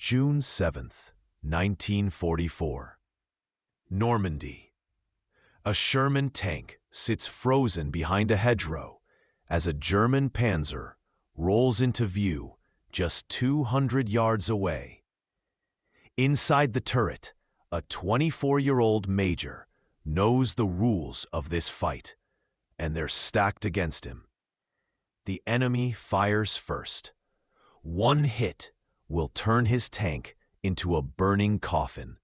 June 7th, 1944. Normandy. A Sherman tank sits frozen behind a hedgerow as a German panzer rolls into view just 200 yards away. Inside the turret, a 24-year-old major knows the rules of this fight, and they're stacked against him. The enemy fires first. One hit will turn his tank into a burning coffin.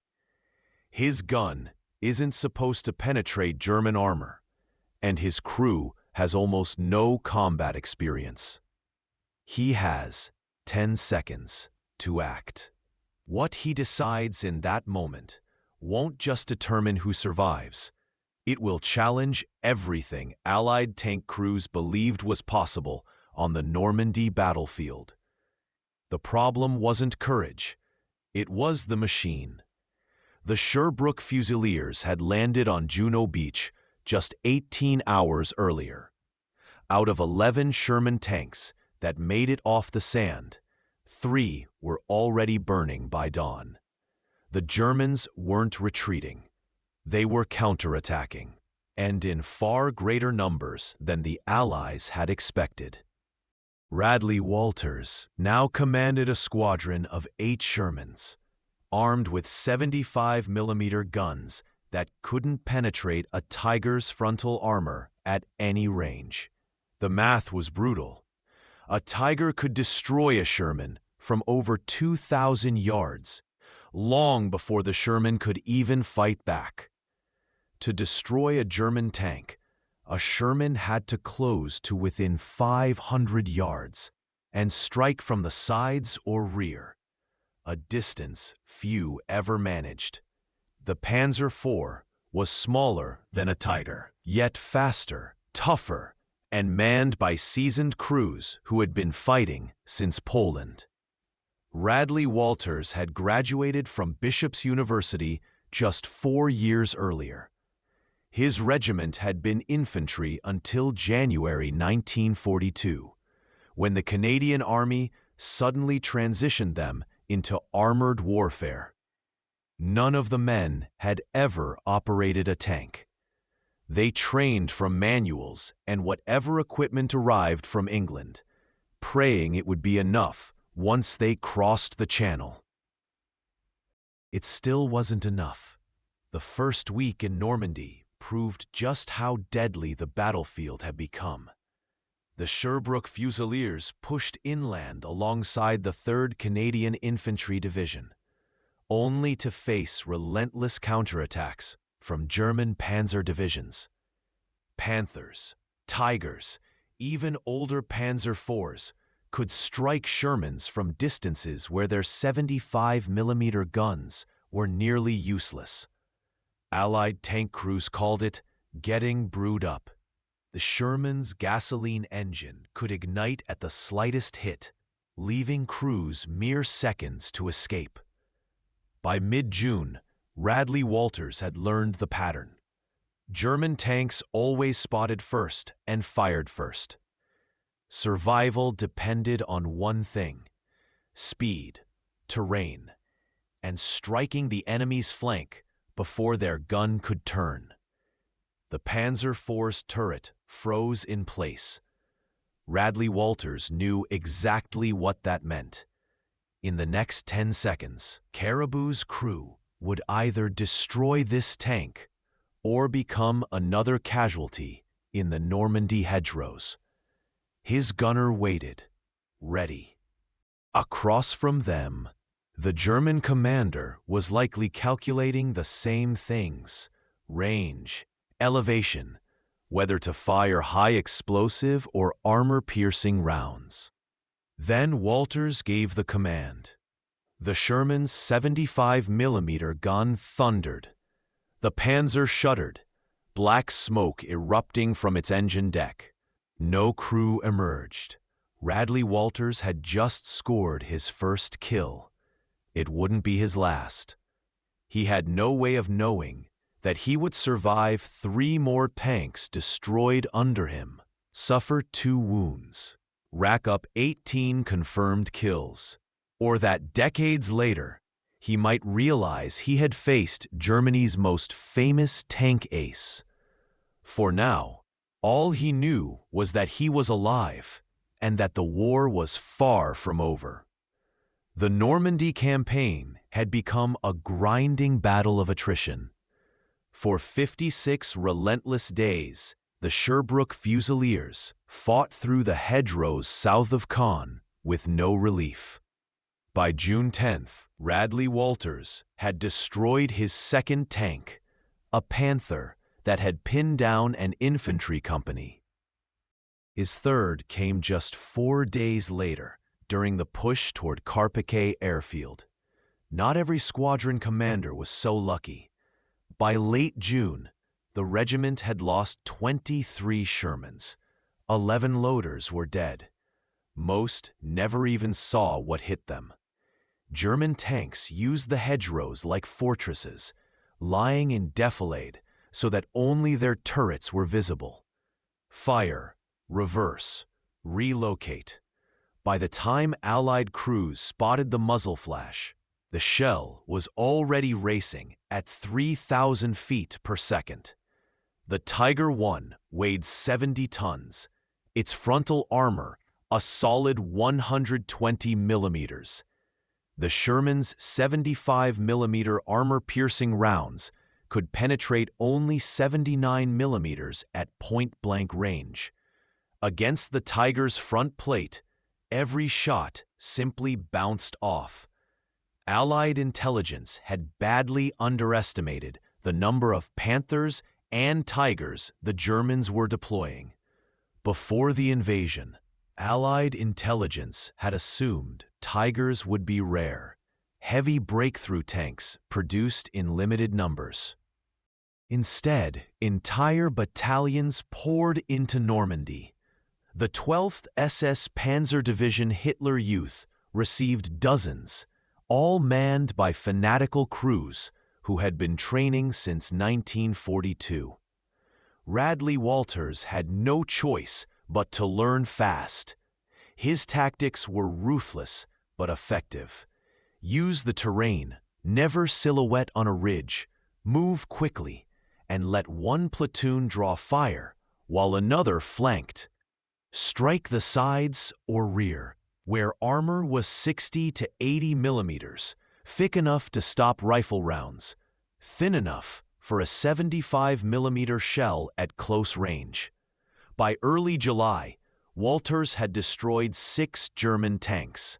His gun isn't supposed to penetrate German armor, and his crew has almost no combat experience. He has 10 seconds to act. What he decides in that moment won't just determine who survives. It will challenge everything Allied tank crews believed was possible on the Normandy battlefield. The problem wasn't courage, it was the machine. The Sherbrooke Fusiliers had landed on Juno Beach just 18 hours earlier. Out of 11 Sherman tanks that made it off the sand, 3 were already burning by dawn. The Germans weren't retreating. They were counterattacking, and in far greater numbers than the Allies had expected. Radley Walters now commanded a squadron of 8 Shermans, armed with 75mm guns that couldn't penetrate a Tiger's frontal armor at any range. The math was brutal. A Tiger could destroy a Sherman from over 2,000 yards, long before the Sherman could even fight back. To destroy a German tank, a Sherman had to close to within 500 yards and strike from the sides or rear, a distance few ever managed. The Panzer IV was smaller than a Tiger, yet faster, tougher, and manned by seasoned crews who had been fighting since Poland. Radley Walters had graduated from Bishop's University just 4 years earlier. His regiment had been infantry until January 1942, when the Canadian Army suddenly transitioned them into armored warfare. None of the men had ever operated a tank. They trained from manuals and whatever equipment arrived from England, praying it would be enough once they crossed the Channel. It still wasn't enough. The first week in Normandy proved just how deadly the battlefield had become. The Sherbrooke Fusiliers pushed inland alongside the 3rd Canadian Infantry Division, only to face relentless counterattacks from German panzer divisions. Panthers, Tigers, even older Panzer IVs could strike Shermans from distances where their 75mm guns were nearly useless. Allied tank crews called it getting brewed up. The Sherman's gasoline engine could ignite at the slightest hit, leaving crews mere seconds to escape. By mid-June, Radley Walters had learned the pattern. German tanks always spotted first and fired first. Survival depended on one thing: speed, terrain, and striking the enemy's flank before their gun could turn. The Panzer IV's turret froze in place. Radley Walters knew exactly what that meant. In the next 10 seconds, Caribou's crew would either destroy this tank or become another casualty in the Normandy hedgerows. His gunner waited, ready. Across from them, the German commander was likely calculating the same things: range, elevation, whether to fire high explosive or armor-piercing rounds. Then Walters gave the command. The Sherman's 75mm gun thundered. The Panzer shuddered, black smoke erupting from its engine deck. No crew emerged. Radley Walters had just scored his first kill. It wouldn't be his last. He had no way of knowing that he would survive 3 more tanks destroyed under him, suffer 2 wounds, rack up 18 confirmed kills, Or that decades later, he might realize he had faced Germany's most famous tank ace. For now, all he knew was that he was alive and that the war was far from over. The Normandy campaign had become a grinding battle of attrition. For 56 relentless days, the Sherbrooke Fusiliers fought through the hedgerows south of Caen with no relief. By June 10th, Radley Walters had destroyed his second tank, a Panther that had pinned down an infantry company. His third came just 4 days later, during the push toward Carpiquet airfield. Not every squadron commander was so lucky. By late June, the regiment had lost 23 Shermans. 11 loaders were dead. Most never even saw what hit them. German tanks used the hedgerows like fortresses, lying in defilade so that only their turrets were visible. Fire, reverse, relocate. By the time Allied crews spotted the muzzle flash, the shell was already racing at 3,000 feet per second. The Tiger I weighed 70 tons, its frontal armor a solid 120 millimeters. The Sherman's 75 millimeter armor-piercing rounds could penetrate only 79 millimeters at point-blank range. Against the Tiger's front plate, every shot simply bounced off. Allied intelligence had badly underestimated the number of Panthers and Tigers the Germans were deploying. Before the invasion, Allied intelligence had assumed Tigers would be rare, heavy breakthrough tanks produced in limited numbers. Instead, entire battalions poured into Normandy. The 12th SS Panzer Division Hitler Youth received dozens, all manned by fanatical crews who had been training since 1942. Radley Walters had no choice but to learn fast. His tactics were ruthless but effective. Use the terrain, never silhouette on a ridge, move quickly, and let one platoon draw fire while another flanked. Strike the sides or rear, where armor was 60 to 80 millimeters, thick enough to stop rifle rounds, thin enough for a 75 millimeter shell at close range. By early July, Walters had destroyed 6 German tanks.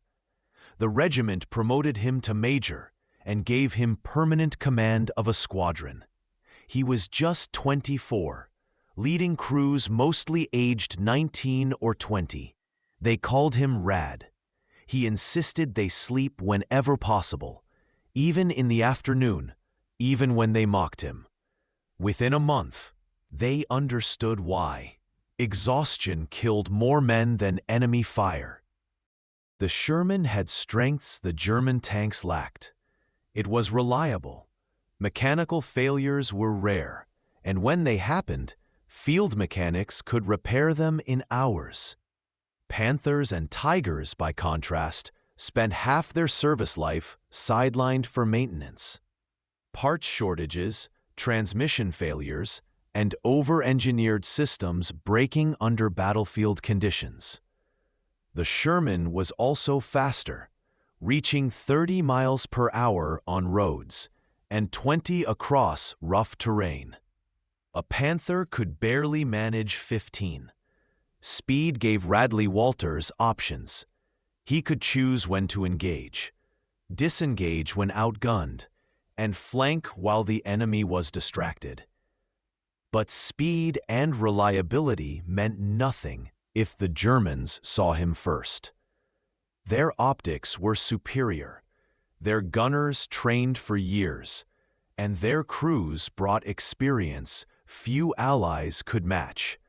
The regiment promoted him to major and gave him permanent command of a squadron. He was just 24, leading crews mostly aged 19 or 20. They called him Rad. He insisted they sleep whenever possible, even in the afternoon, even when they mocked him. Within a month, they understood why. Exhaustion killed more men than enemy fire. The Sherman had strengths the German tanks lacked. It was reliable. Mechanical failures were rare, and when they happened, field mechanics could repair them in hours. Panthers and Tigers, by contrast, spent half their service life sidelined for maintenance. Parts shortages, transmission failures, and over-engineered systems breaking under battlefield conditions. The Sherman was also faster, reaching 30 miles per hour on roads and 20 across rough terrain. A Panther could barely manage 15. Speed gave Radley Walters options. He could choose when to engage, disengage when outgunned, and flank while the enemy was distracted. But speed and reliability meant nothing if the Germans saw him first. Their optics were superior, their gunners trained for years, and their crews brought experience few allies could match.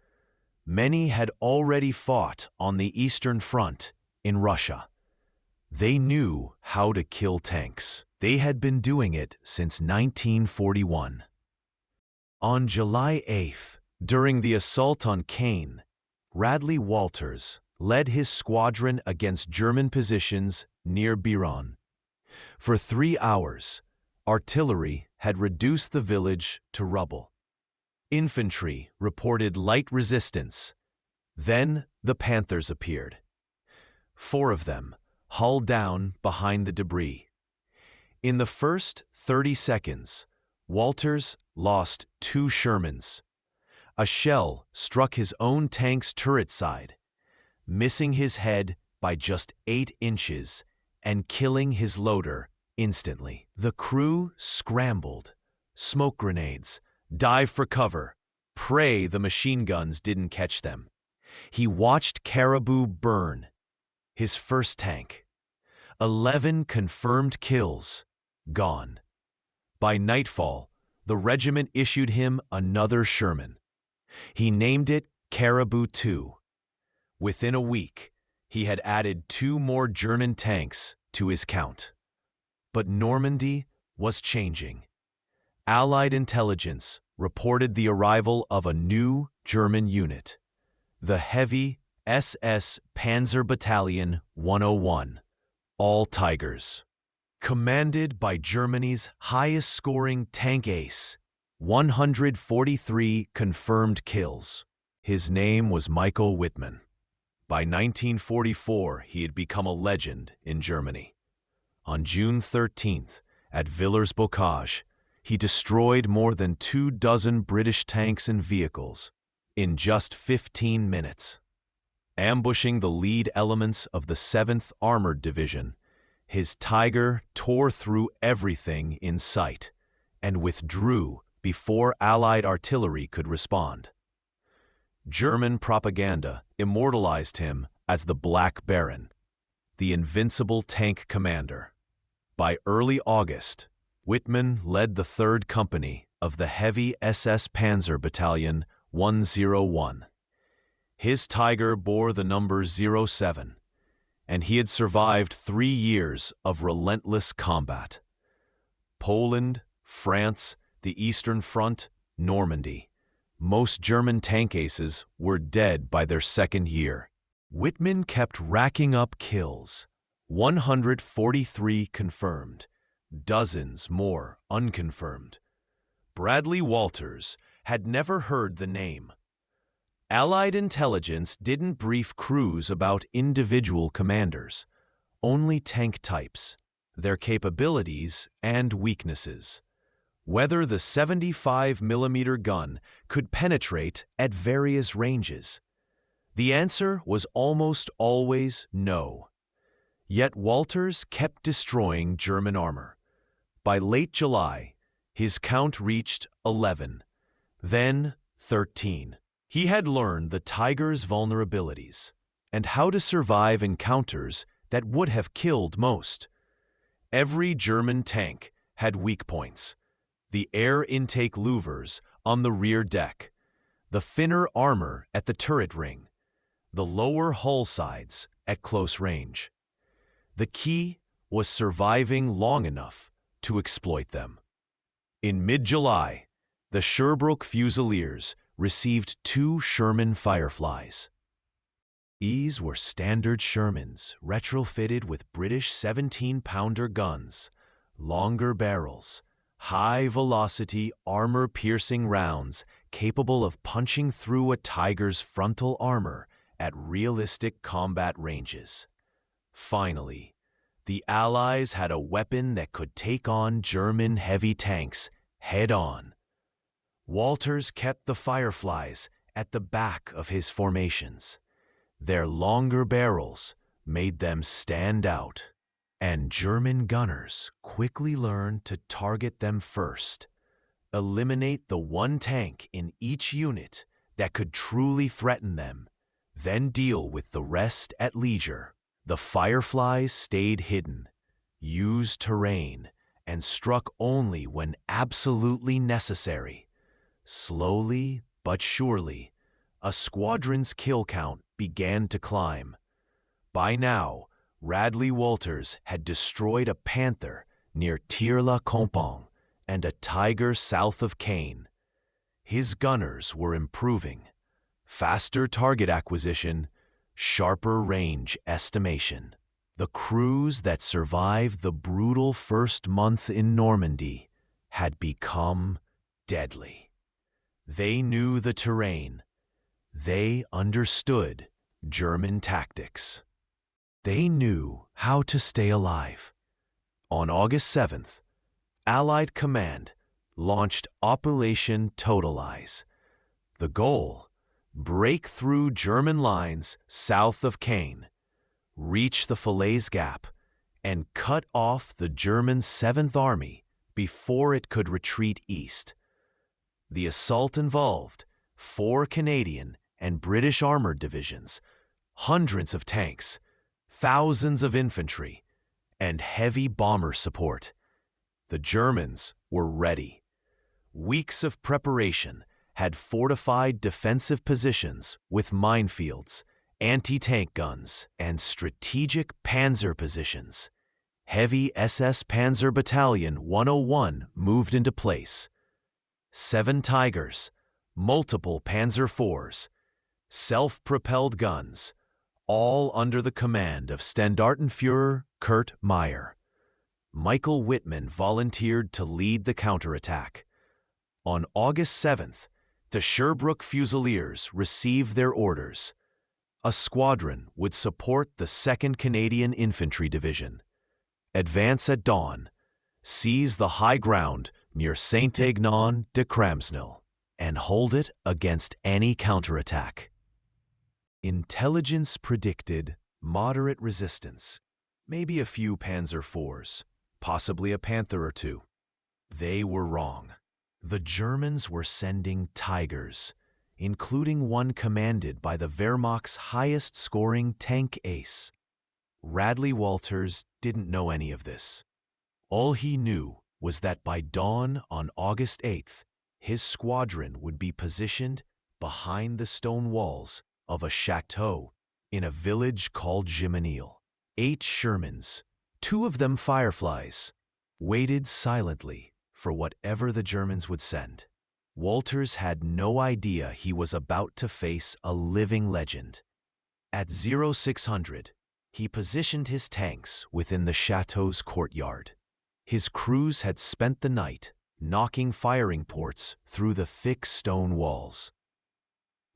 Many had already fought on the Eastern Front in Russia. They knew how to kill tanks. They had been doing it since 1941. On July 8th, during the assault on Caen, Radley Walters led his squadron against German positions near Biron. For 3 hours, artillery had reduced the village to rubble. Infantry reported light resistance. Then the Panthers appeared. 4 of them, hull down behind the debris. In the first 30 seconds, Walters lost 2 Shermans. A shell struck his own tank's turret side, missing his head by just 8 inches and killing his loader instantly. The crew scrambled. Smoke grenades, dive for cover, pray the machine guns didn't catch them. He watched Caribou burn, his first tank. 11 confirmed kills, gone. By nightfall, the regiment issued him another Sherman. He named it Caribou II. Within a week, he had added 2 more German tanks to his count. But Normandy was changing. Allied intelligence reported the arrival of a new German unit, the heavy SS Panzer Battalion 101, all Tigers. Commanded by Germany's highest-scoring tank ace, 143 confirmed kills. His name was Michael Wittmann. By 1944, he had become a legend in Germany. On June 13th, at Villers-Bocage, he destroyed more than 24 British tanks and vehicles in just 15 minutes. Ambushing the lead elements of the 7th Armored Division, his Tiger tore through everything in sight and withdrew before Allied artillery could respond. German propaganda immortalized him as the Black Baron, the invincible tank commander. By early August, Wittmann led the 3rd Company of the heavy SS Panzer Battalion 101. His Tiger bore the number 07, and he had survived 3 years of relentless combat. Poland, France, the Eastern Front, Normandy. Most German tank aces were dead by their 2nd year. Wittmann kept racking up kills, 143 confirmed, dozens more unconfirmed. Radley Walters had never heard the name. Allied intelligence didn't brief crews about individual commanders, only tank types, their capabilities and weaknesses. Whether the 75mm gun could penetrate at various ranges. The answer was almost always no. Yet Walters kept destroying German armor. By late July, his count reached 11, then 13. He had learned the Tiger's vulnerabilities and how to survive encounters that would have killed most. Every German tank had weak points. The air intake louvers on the rear deck, the thinner armor at the turret ring, the lower hull sides at close range. The key was surviving long enough to exploit them. In mid-July, the Sherbrooke Fusiliers received 2 Sherman Fireflies. These were standard Shermans retrofitted with British 17-pounder guns, longer barrels, high-velocity, armor-piercing rounds capable of punching through a Tiger's frontal armor at realistic combat ranges. Finally, the Allies had a weapon that could take on German heavy tanks head-on. Walters kept the Fireflies at the back of his formations. Their longer barrels made them stand out, and German gunners quickly learned to target them first, eliminate the one tank in each unit that could truly threaten them, then deal with the rest at leisure. The Fireflies stayed hidden, used terrain, and struck only when absolutely necessary. Slowly but surely, a squadron's kill count began to climb. By now, Radley Walters had destroyed a Panther near Tir-la-Campagne and a Tiger south of Caen. His gunners were improving. Faster target acquisition, sharper range estimation. The crews that survived the brutal first month in Normandy had become deadly. They knew the terrain. They understood German tactics. They knew how to stay alive. On August 7th, Allied Command launched Operation Totalize. The goal: break through German lines south of Caen, reach the Falaise Gap, and cut off the German 7th Army before it could retreat east. The assault involved 4 Canadian and British armored divisions, hundreds of tanks, thousands of infantry, and heavy bomber support. The Germans were ready. Weeks of preparation had fortified defensive positions with minefields, anti-tank guns, and strategic panzer positions. Heavy SS Panzer Battalion 101 moved into place. 7 Tigers, multiple Panzer IVs, self-propelled guns, all under the command of Standartenführer Kurt Meyer. Michael Wittmann volunteered to lead the counterattack. On August 7th, the Sherbrooke Fusiliers received their orders. A squadron would support the 2nd Canadian Infantry Division. Advance at dawn, seize the high ground near Saint-Aignan-de-Cramsnil, and hold it against any counterattack. Intelligence predicted moderate resistance, maybe a few Panzer IVs, possibly a Panther or two. They were wrong. The Germans were sending Tigers, including one commanded by the Wehrmacht's highest-scoring tank ace. Radley Walters didn't know any of this. All he knew was that by dawn on August 8th, his squadron would be positioned behind the stone walls of a chateau in a village called Gimenil. 8 Shermans, 2 of them Fireflies, waited silently for whatever the Germans would send. Walters had no idea he was about to face a living legend. At 0600, he positioned his tanks within the chateau's courtyard. His crews had spent the night knocking firing ports through the thick stone walls.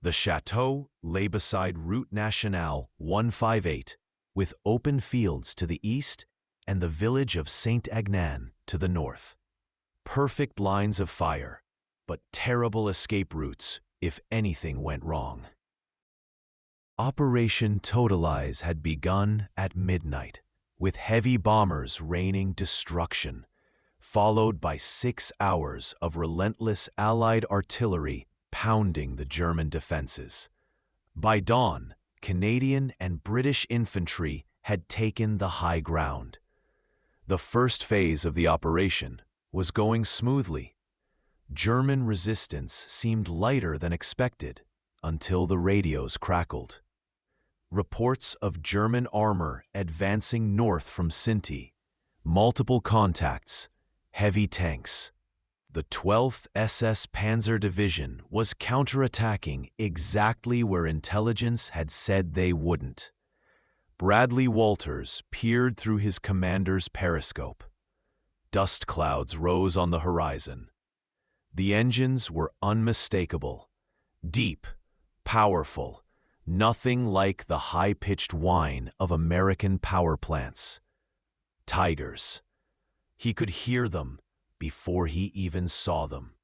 The chateau lay beside Route Nationale 158, with open fields to the east and the village of Saint-Aignan to the north. Perfect lines of fire, but terrible escape routes if anything went wrong. Operation Totalize had begun at midnight, with heavy bombers raining destruction, followed by 6 hours of relentless Allied artillery pounding the German defenses. By dawn, Canadian and British infantry had taken the high ground. The first phase of the operation was going smoothly. German resistance seemed lighter than expected until the radios crackled. Reports of German armor advancing north from Sinti, multiple contacts, heavy tanks. The 12th SS Panzer Division was counterattacking exactly where intelligence had said they wouldn't. Radley Walters peered through his commander's periscope. Dust clouds rose on the horizon. The engines were unmistakable, deep, powerful, nothing like the high-pitched whine of American power plants. Tigers. He could hear them before he even saw them.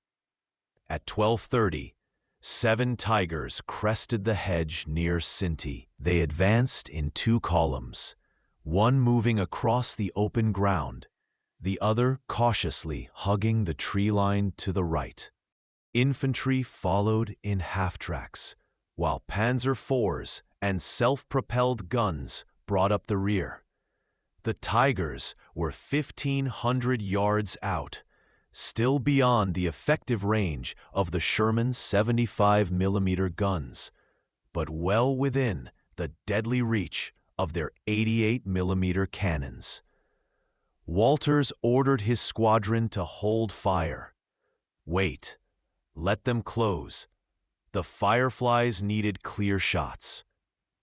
At 12:30, 7 Tigers crested the hedge near Sinti. They advanced in 2 columns, one moving across the open ground, the other cautiously hugging the tree line to the right. Infantry followed in half-tracks, while Panzer IVs and self-propelled guns brought up the rear. The Tigers were 1,500 yards out, still beyond the effective range of the Sherman 75mm guns, but well within the deadly reach of their 88mm cannons. Walters ordered his squadron to hold fire. Wait, let them close. The Fireflies needed clear shots,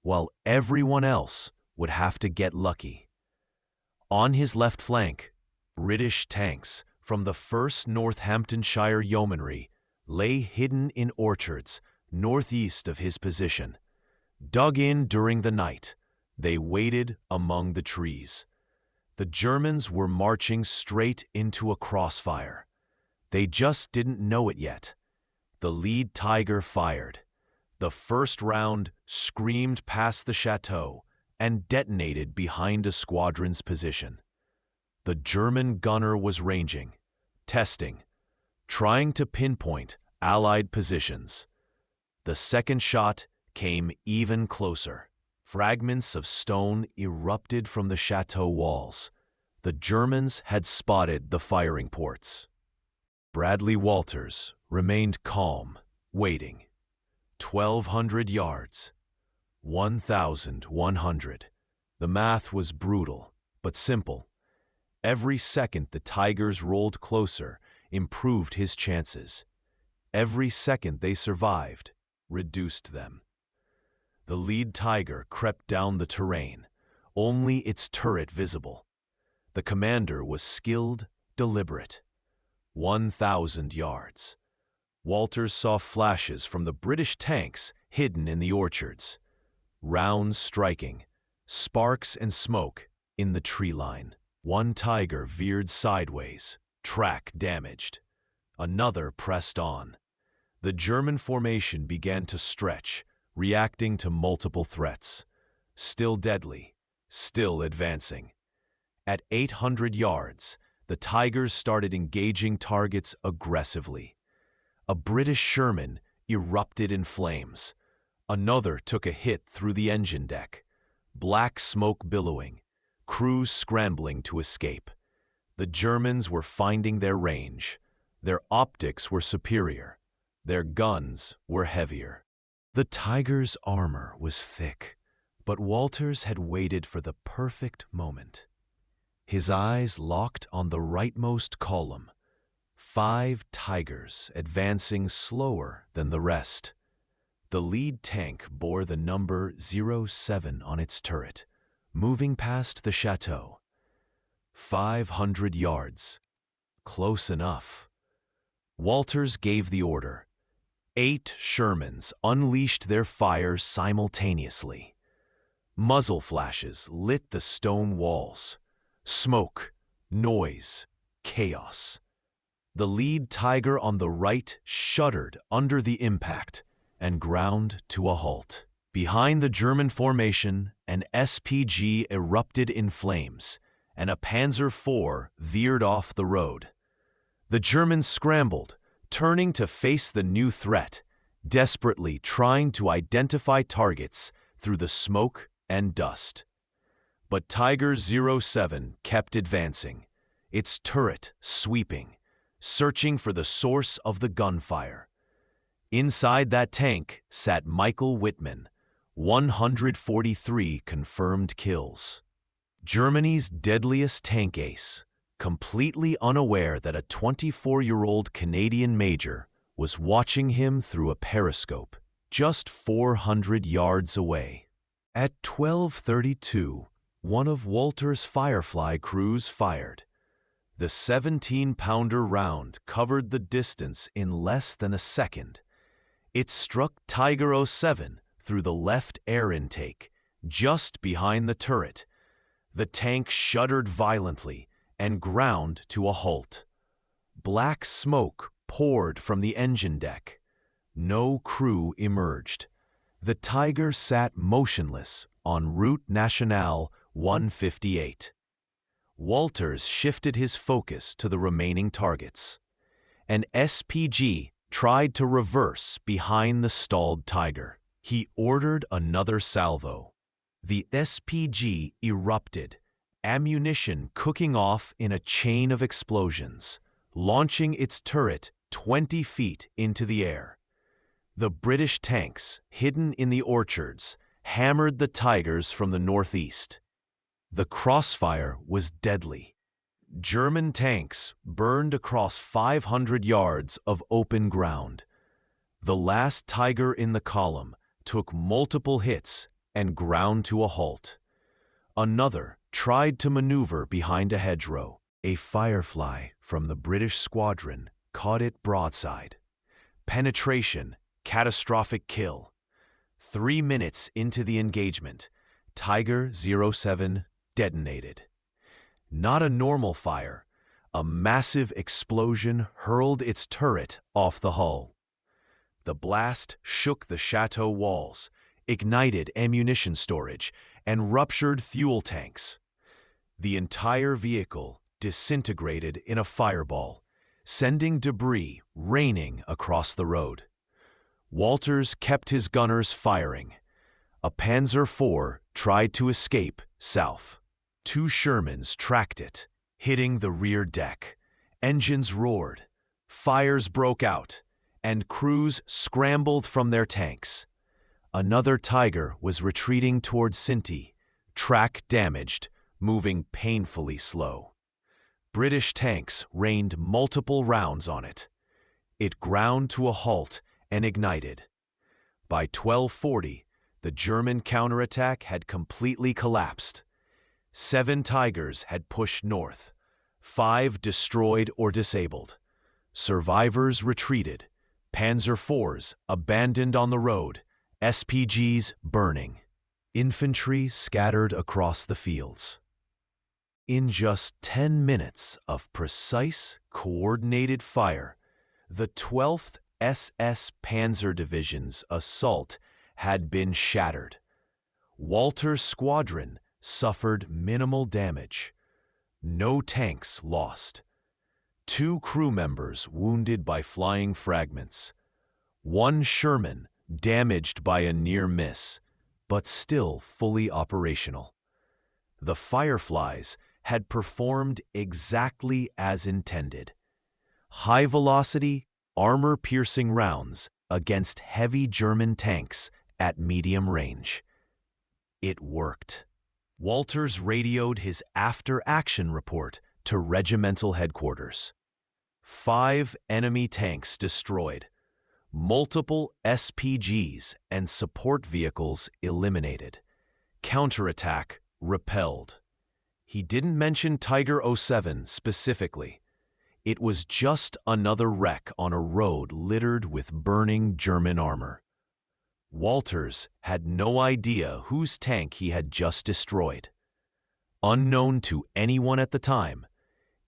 while everyone else would have to get lucky. On his left flank, British tanks from the 1st Northamptonshire Yeomanry lay hidden in orchards northeast of his position. Dug in during the night, they waited among the trees. The Germans were marching straight into a crossfire. They just didn't know it yet. The lead Tiger fired. The first round screamed past the chateau and detonated behind a squadron's position. The German gunner was ranging, testing, trying to pinpoint Allied positions. The second shot came even closer. Fragments of stone erupted from the chateau walls. The Germans had spotted the firing ports. Radley Walters remained calm, waiting. 1,200 yards. 1,100. The math was brutal, but simple. Every second the Tigers rolled closer improved his chances. Every second they survived reduced them. The lead Tiger crept down the terrain, only its turret visible. The commander was skilled, deliberate. 1,000 yards. Walters saw flashes from the British tanks hidden in the orchards. Rounds striking, sparks and smoke in the tree line. One Tiger veered sideways, track damaged. Another pressed on. The German formation began to stretch, reacting to multiple threats. Still deadly, still advancing. At 800 yards, the Tigers started engaging targets aggressively. A British Sherman erupted in flames. Another took a hit through the engine deck. Black smoke billowing, crews scrambling to escape. The Germans were finding their range. Their optics were superior. Their guns were heavier. The Tiger's armor was thick, but Walters had waited for the perfect moment. His eyes locked on the rightmost column. 5 Tigers advancing slower than the rest. The lead tank bore the number 07 on its turret, moving past the chateau. 500 yards. Close enough. Walters gave the order. 8 Shermans unleashed their fire simultaneously. Muzzle flashes lit the stone walls. Smoke, noise, chaos. The lead Tiger on the right shuddered under the impact and ground to a halt. Behind the German formation, an SPG erupted in flames, and a Panzer IV veered off the road. The Germans scrambled, turning to face the new threat, desperately trying to identify targets through the smoke and dust. But Tiger 07 kept advancing, its turret sweeping, searching for the source of the gunfire. Inside that tank sat Michael Whitman, 143 confirmed kills. Germany's deadliest tank ace, completely unaware that a 24-year-old Canadian major was watching him through a periscope just 400 yards away. At 12:32, one of Walters' Firefly crews fired. The 17-pounder round covered the distance in less than a second. It struck Tiger 07 through the left air intake, just behind the turret. The tank shuddered violently and ground to a halt. Black smoke poured from the engine deck. No crew emerged. The Tiger sat motionless on Route Nationale 158. Walters shifted his focus to the remaining targets. An SPG tried to reverse behind the stalled Tiger. He ordered another salvo. The SPG erupted, ammunition cooking off in a chain of explosions, launching its turret 20 feet into the air. The British tanks, hidden in the orchards, hammered the Tigers from the northeast. The crossfire was deadly. German tanks burned across 500 yards of open ground. The last Tiger in the column took multiple hits and ground to a halt. Another tried to maneuver behind a hedgerow. A firefly from the British squadron caught it broadside. Penetration, catastrophic kill. 3 minutes into the engagement, Tiger 07 detonated. Not a normal fire, a massive explosion hurled its turret off the hull. The blast shook the chateau walls, ignited ammunition storage, and ruptured fuel tanks. The entire vehicle disintegrated in a fireball, sending debris raining across the road. Walters kept his gunners firing. A Panzer IV tried to escape south. 2 Shermans tracked it, hitting the rear deck. Engines roared, fires broke out, and crews scrambled from their tanks. Another Tiger was retreating toward Sinti, track damaged, moving painfully slow. British tanks rained multiple rounds on it. It ground to a halt and ignited. By 12:40, the German counterattack had completely collapsed. 7 Tigers had pushed north, 5 destroyed or disabled. Survivors retreated, Panzer IVs abandoned on the road, SPGs burning. Infantry scattered across the fields. In just 10 minutes of precise, coordinated fire, the 12th SS Panzer Division's assault had been shattered. Walter's squadron suffered minimal damage. No tanks lost. 2 crew members wounded by flying fragments. 1 Sherman damaged by a near miss, but still fully operational. The Fireflies had performed exactly as intended. High-velocity, armor-piercing rounds against heavy German tanks at medium range. It worked. Walters radioed his after-action report to regimental headquarters. 5 enemy tanks destroyed, multiple SPGs and support vehicles eliminated, counterattack repelled. He didn't mention Tiger 07 specifically. It was just another wreck on a road littered with burning German armor. Walters had no idea whose tank he had just destroyed. Unknown to anyone at the time,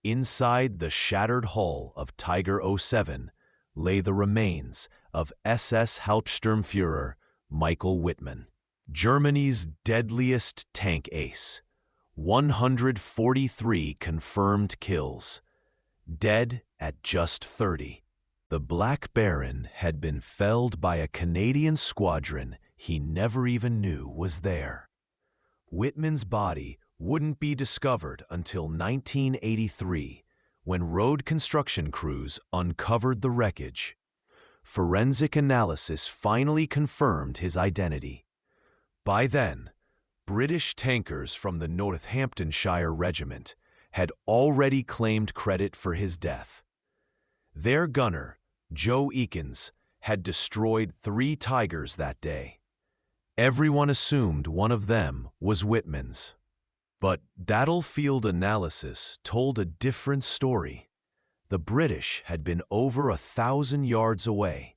inside the shattered hull of Tiger 07 lay the remains of SS Hauptsturmführer Michael Wittmann, Germany's deadliest tank ace. 143 confirmed kills. Dead at just 30. The Black Baron had been felled by a Canadian squadron he never even knew was there. Wittmann's body wouldn't be discovered until 1983, when road construction crews uncovered the wreckage. Forensic analysis finally confirmed his identity. By then, British tankers from the Northamptonshire Regiment had already claimed credit for his death. Their gunner, Joe Eakins, had destroyed 3 Tigers that day. Everyone assumed one of them was Wittmann's. But battlefield analysis told a different story. The British had been over 1,000 yards away.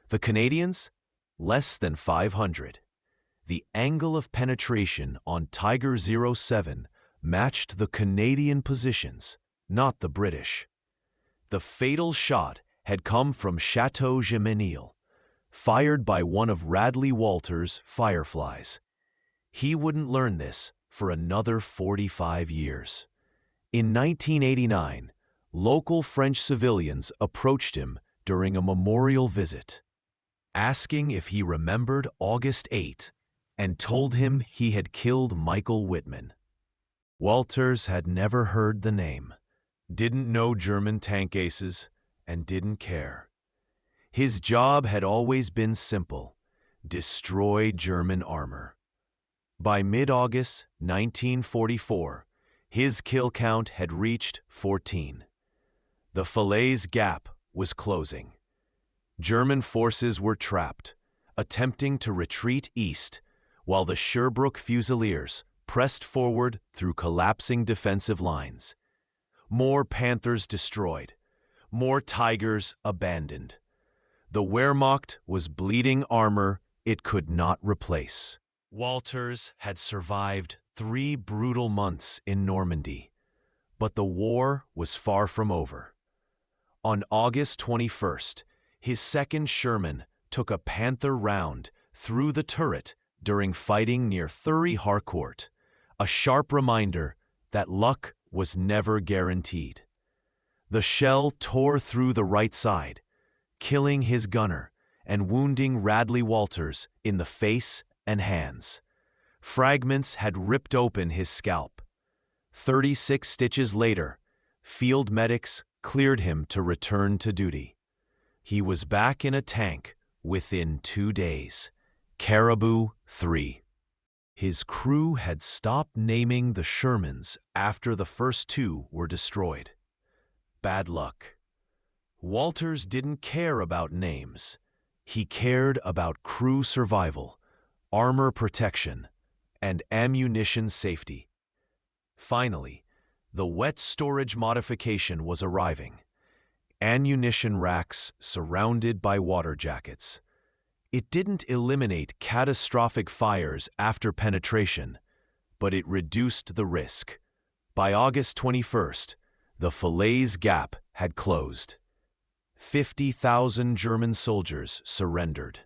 The Canadians, less than 500. The angle of penetration on Tiger 07 matched the Canadian positions, not the British. The fatal shot had come from Chateau Gemenil, fired by one of Radley Walters' Fireflies. He wouldn't learn this for another 45 years. In 1989, local French civilians approached him during a memorial visit, asking if he remembered August 8, and told him he had killed Michael Wittmann. Walters had never heard the name, didn't know German tank aces, and didn't care. His job had always been simple: destroy German armor. By mid-August 1944, his kill count had reached 14. The Falaise Gap was closing. German forces were trapped, attempting to retreat east, while the Sherbrooke Fusiliers pressed forward through collapsing defensive lines. More Panthers destroyed, more Tigers abandoned. The Wehrmacht was bleeding armor it could not replace. Walters had survived 3 brutal months in Normandy, but the war was far from over. On August 21st, his second Sherman took a Panther round through the turret during fighting near Thury Harcourt, a sharp reminder that luck was never guaranteed. The shell tore through the right side, killing his gunner and wounding Radley Walters in the face and hands. Fragments had ripped open his scalp. 36 stitches later, field medics cleared him to return to duty. He was back in a tank within 2 days. Caribou 3. His crew had stopped naming the Shermans after the first 2 were destroyed. Bad luck. Walters didn't care about names. He cared about crew survival, armor protection, and ammunition safety. Finally, the wet storage modification was arriving. Ammunition racks surrounded by water jackets. It didn't eliminate catastrophic fires after penetration, but it reduced the risk. By August 21st, the Falaise Gap had closed. 50,000 German soldiers surrendered.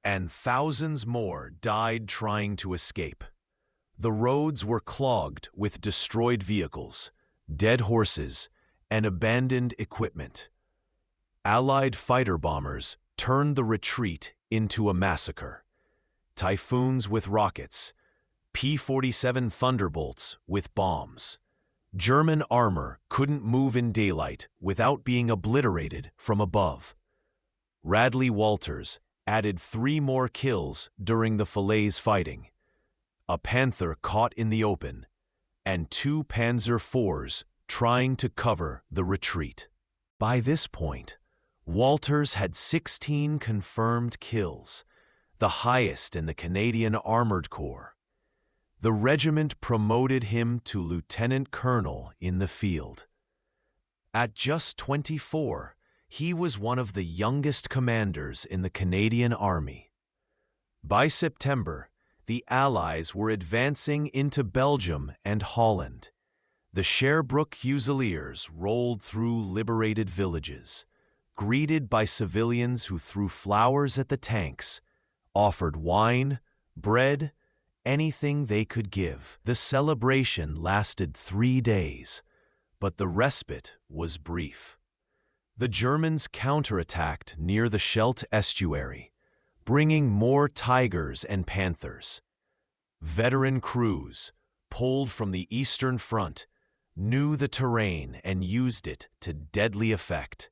And thousands more died trying to escape. The roads were clogged with destroyed vehicles, dead horses, and abandoned equipment. Allied fighter bombers turned the retreat into a massacre. Typhoons with rockets, P-47 Thunderbolts with bombs. German armor couldn't move in daylight without being obliterated from above. Radley Walters added 3 more kills during the Falaise fighting. A Panther caught in the open, and 2 Panzer IVs trying to cover the retreat. By this point, Walters had 16 confirmed kills, the highest in the Canadian Armored Corps. The regiment promoted him to lieutenant colonel in the field. At just 24, he was one of the youngest commanders in the Canadian Army. By September, the Allies were advancing into Belgium and Holland. The Sherbrooke Fusiliers rolled through liberated villages, greeted by civilians who threw flowers at the tanks, offered wine, bread, anything they could give. The celebration lasted 3 days, but the respite was brief. The Germans counterattacked near the Scheldt estuary, bringing more Tigers and Panthers. Veteran crews, pulled from the Eastern Front, knew the terrain and used it to deadly effect,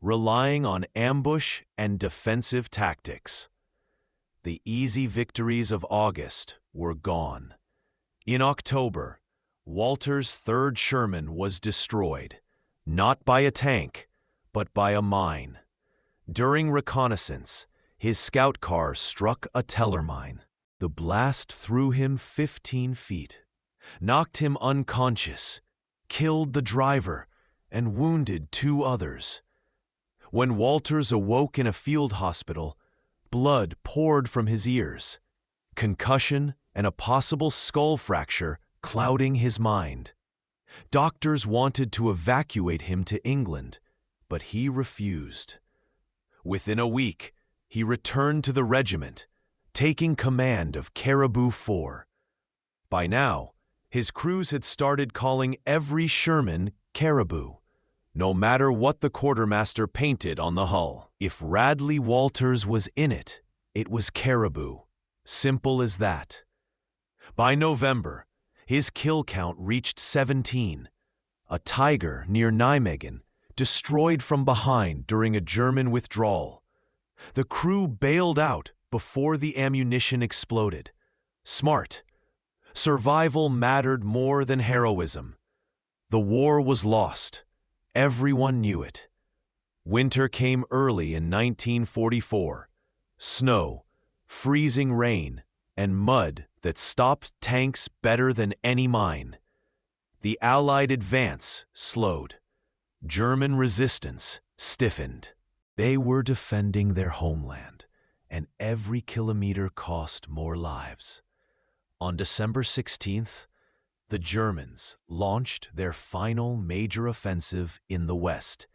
relying on ambush and defensive tactics. The easy victories of August were gone. In October, Walters' 3rd Sherman was destroyed, not by a tank, but by a mine. During reconnaissance, his scout car struck a teller mine. The blast threw him 15 feet, knocked him unconscious, killed the driver, and wounded 2 others. When Walters awoke in a field hospital, blood poured from his ears, concussion and a possible skull fracture clouding his mind. Doctors wanted to evacuate him to England, but he refused. Within a week, he returned to the regiment, taking command of Caribou 4. By now, his crews had started calling every Sherman Caribou, no matter what the quartermaster painted on the hull. If Radley Walters was in it, it was Caribou. Simple as that. By November, his kill count reached 17. A Tiger near Nijmegen, destroyed from behind during a German withdrawal. The crew bailed out before the ammunition exploded. Smart. Survival mattered more than heroism. The war was lost. Everyone knew it. Winter came early in 1944. Snow, freezing rain, and mud that stopped tanks better than any mine. The Allied advance slowed. German resistance stiffened. They were defending their homeland, and every kilometer cost more lives. On December 16th, the Germans launched their final major offensive in the West,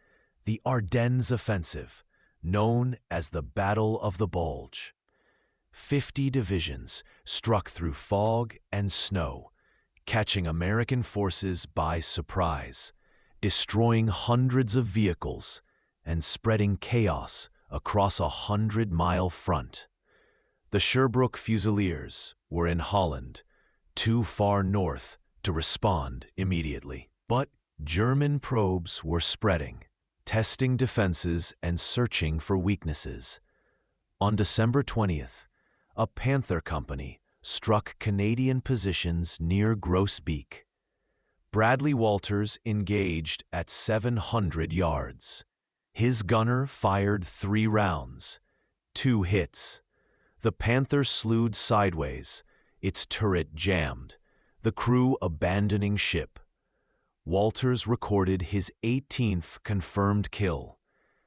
the Ardennes Offensive, known as the Battle of the Bulge. 50 divisions struck through fog and snow, catching American forces by surprise, destroying hundreds of vehicles and spreading chaos across a 100-mile front. The Sherbrooke Fusiliers were in Holland, too far north to respond immediately. But German probes were spreading, testing defenses and searching for weaknesses. On December 20th, a Panther company struck Canadian positions near Groesbeek. Radley Walters engaged at 700 yards. His gunner fired 3 rounds, 2 hits. The Panther slewed sideways, its turret jammed, the crew abandoning ship. Walters recorded his 18th confirmed kill,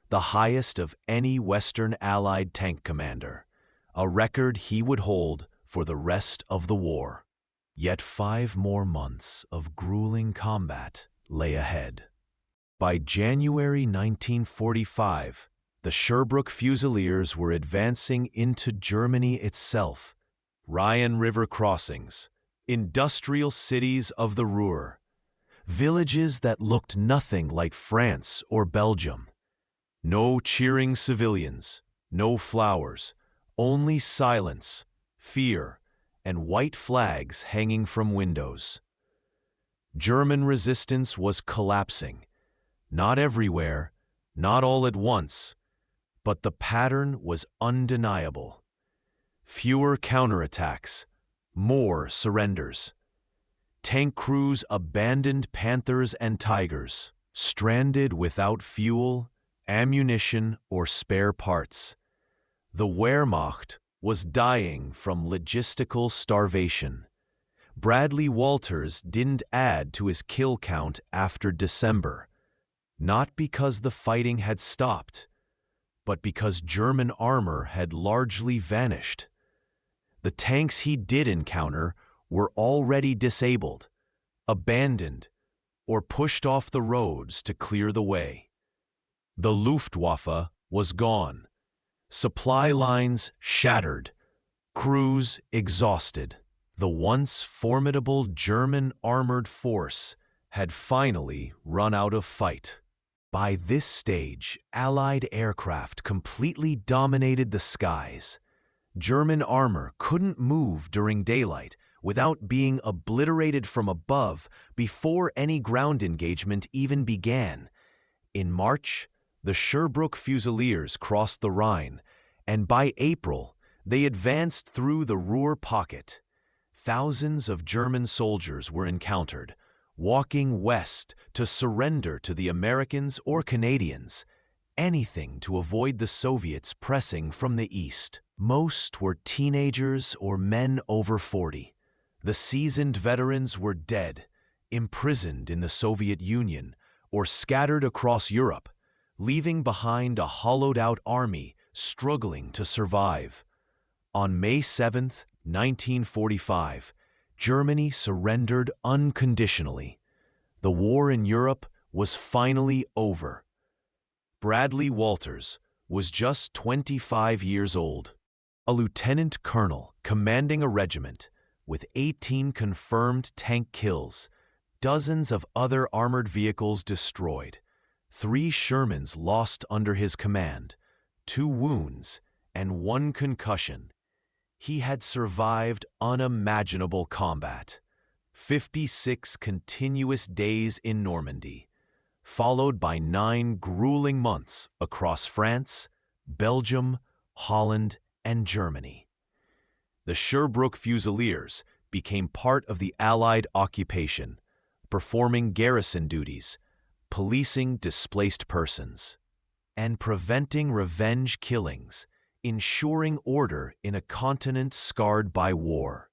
the highest of any Western Allied tank commander, a record he would hold for the rest of the war. Yet 5 more months of grueling combat lay ahead. By January 1945, the Sherbrooke Fusiliers were advancing into Germany itself. Rhine River crossings, industrial cities of the Ruhr, villages that looked nothing like France or Belgium. No cheering civilians, no flowers, only silence, fear, and white flags hanging from windows. German resistance was collapsing, not everywhere, not all at once, but the pattern was undeniable. Fewer counterattacks, more surrenders. Tank crews abandoned Panthers and Tigers, stranded without fuel, ammunition, or spare parts. The Wehrmacht was dying from logistical starvation. Radley Walters didn't add to his kill count after December, not because the fighting had stopped, but because German armor had largely vanished. The tanks he did encounter were already disabled, abandoned, or pushed off the roads to clear the way. The Luftwaffe was gone, supply lines shattered, crews exhausted. The once formidable German armored force had finally run out of fight. By this stage, Allied aircraft completely dominated the skies. German armor couldn't move during daylight without being obliterated from above before any ground engagement even began. In March, the Sherbrooke Fusiliers crossed the Rhine, and by April, they advanced through the Ruhr pocket. Thousands of German soldiers were encountered, walking west to surrender to the Americans or Canadians, anything to avoid the Soviets pressing from the east. Most were teenagers or men over 40. The seasoned veterans were dead, imprisoned in the Soviet Union, or scattered across Europe, leaving behind a hollowed-out army struggling to survive. On May 7, 1945, Germany surrendered unconditionally. The war in Europe was finally over. Radley Walters was just 25 years old, a lieutenant colonel commanding a regiment with 18 confirmed tank kills, dozens of other armored vehicles destroyed, 3 Shermans lost under his command, 2 wounds, and 1 concussion. He had survived unimaginable combat, 56 continuous days in Normandy, followed by 9 grueling months across France, Belgium, Holland, and Germany. The Sherbrooke Fusiliers became part of the Allied occupation, performing garrison duties, policing displaced persons, and preventing revenge killings, ensuring order in a continent scarred by war.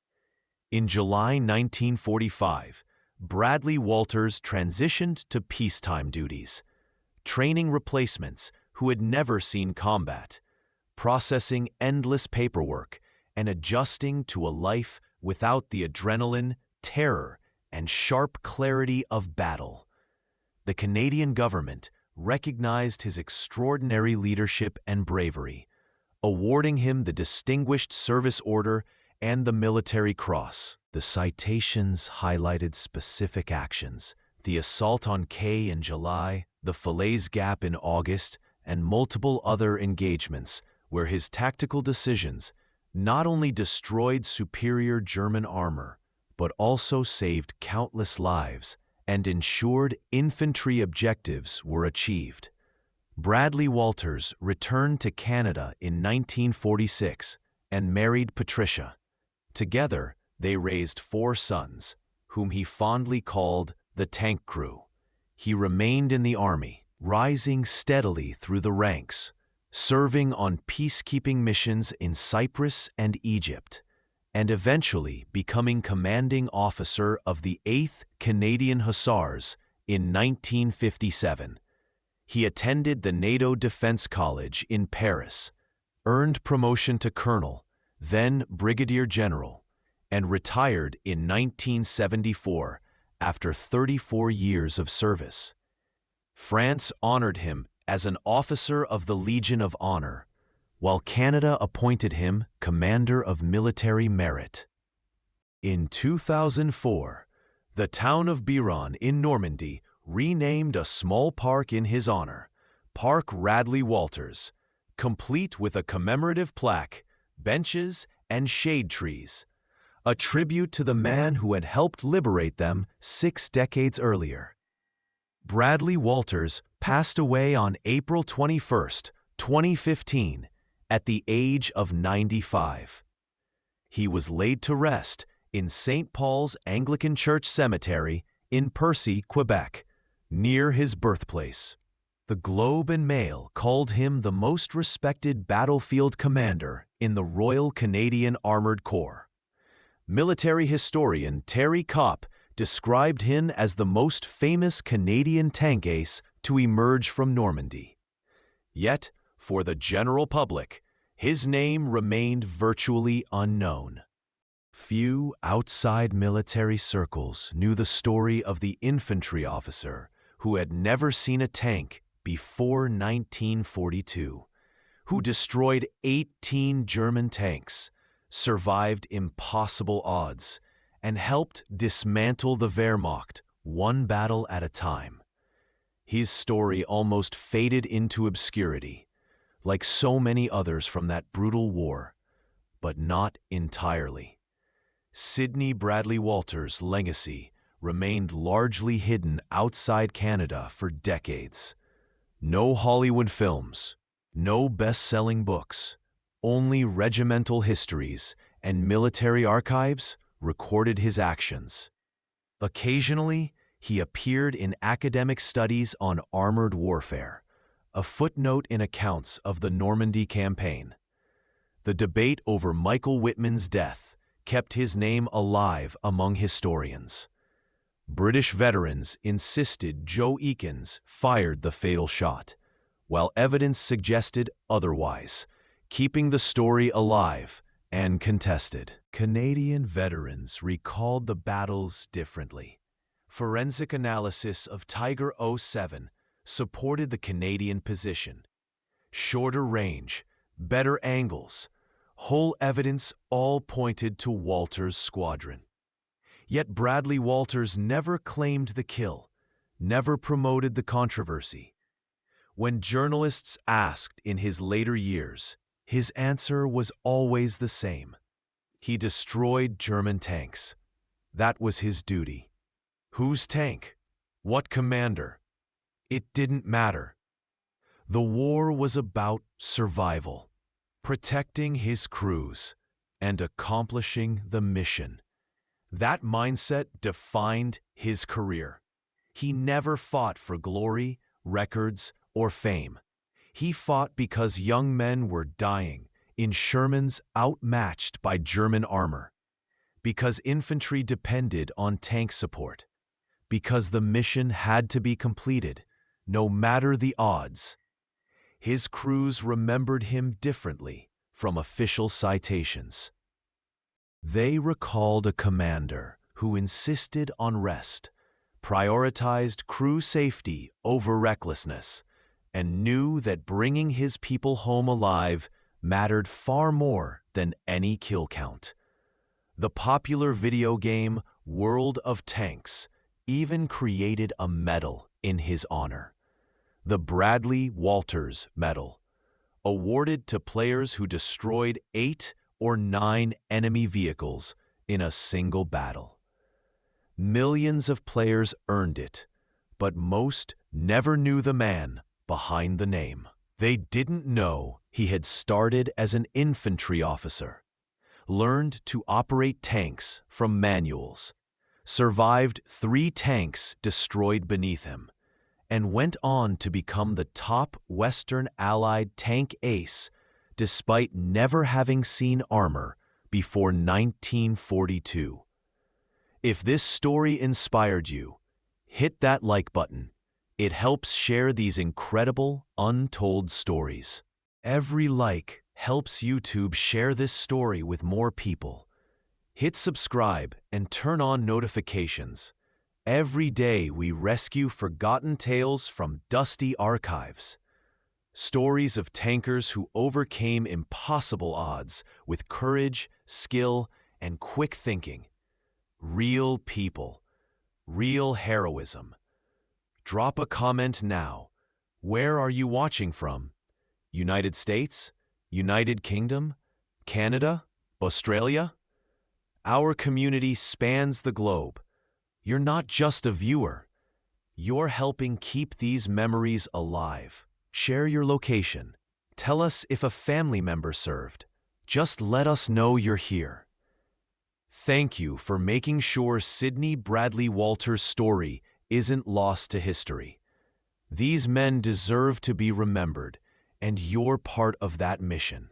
In July 1945, Radley Walters transitioned to peacetime duties, training replacements who had never seen combat, processing endless paperwork, and adjusting to a life without the adrenaline, terror, and sharp clarity of battle. The Canadian government recognized his extraordinary leadership and bravery, awarding him the Distinguished Service Order and the Military Cross. The citations highlighted specific actions: the assault on Quay in July, the Falaise Gap in August, and multiple other engagements where his tactical decisions not only destroyed superior German armor, but also saved countless lives and ensured infantry objectives were achieved. Radley Walters returned to Canada in 1946 and married Patricia. Together, they raised 4 sons, whom he fondly called the Tank Crew. He remained in the Army, rising steadily through the ranks, serving on peacekeeping missions in Cyprus and Egypt, and eventually becoming commanding officer of the 8th Canadian Hussars in 1957. He attended the NATO Defense College in Paris, earned promotion to colonel, then brigadier general, and retired in 1974 after 34 years of service. France honored him as an officer of the Legion of Honor, while Canada appointed him Commander of Military Merit. In 2004, the town of Biron in Normandy renamed a small park in his honor, Park Radley Walters, complete with a commemorative plaque, benches, and shade trees, a tribute to the man who had helped liberate them 6 decades earlier. Radley Walters passed away on April 21, 2015, at the age of 95. He was laid to rest in St. Paul's Anglican Church Cemetery in Percy, Quebec, near his birthplace. The Globe and Mail called him the most respected battlefield commander in the Royal Canadian Armoured Corps. Military historian Terry Kopp described him as the most famous Canadian tank ace to emerge from Normandy. Yet, for the general public, his name remained virtually unknown. Few outside military circles knew the story of the infantry officer who had never seen a tank before 1942, who destroyed 18 German tanks, survived impossible odds, and helped dismantle the Wehrmacht one battle at a time. His story almost faded into obscurity, like so many others from that brutal war, but not entirely. Sidney Radley Walters' legacy remained largely hidden outside Canada for decades. No Hollywood films, no best-selling books, only regimental histories and military archives recorded his actions. Occasionally, he appeared in academic studies on armored warfare, a footnote in accounts of the Normandy campaign. The debate over Michael Whitman's death kept his name alive among historians. British veterans insisted Joe Eakins fired the fatal shot, while evidence suggested otherwise, keeping the story alive and contested. Canadian veterans recalled the battles differently. Forensic analysis of Tiger 07 supported the Canadian position. Shorter range, better angles, whole evidence all pointed to Walters' squadron. Yet Radley Walters never claimed the kill, never promoted the controversy. When journalists asked in his later years, his answer was always the same. He destroyed German tanks. That was his duty. Whose tank? What commander? It didn't matter. The war was about survival, protecting his crews, and accomplishing the mission. That mindset defined his career. He never fought for glory, records, or fame. He fought because young men were dying in Shermans outmatched by German armor. Because infantry depended on tank support. Because the mission had to be completed, no matter the odds. His crews remembered him differently from official citations. They recalled a commander who insisted on rest, prioritized crew safety over recklessness, and knew that bringing his people home alive mattered far more than any kill count. The popular video game World of Tanks even created a medal in his honor, the Radley Walters Medal, awarded to players who destroyed 8 or 9 enemy vehicles in a single battle. Millions of players earned it, but most never knew the man behind the name. They didn't know he had started as an infantry officer, learned to operate tanks from manuals, survived 3 tanks destroyed beneath him, and went on to become the top Western Allied tank ace despite never having seen armor before 1942. If this story inspired you, hit that like button. It helps share these incredible, untold stories. Every like helps YouTube share this story with more people. Hit subscribe and turn on notifications. Every day we rescue forgotten tales from dusty archives. Stories of tankers who overcame impossible odds with courage, skill, and quick thinking. Real people. Real heroism. Drop a comment now. Where are you watching from? United States? United Kingdom? Canada? Australia? Our community spans the globe. You're not just a viewer. You're helping keep these memories alive. Share your location. Tell us if a family member served. Just let us know you're here. Thank you for making sure Sydney Radley Walters' story isn't lost to history. These men deserve to be remembered, and you're part of that mission.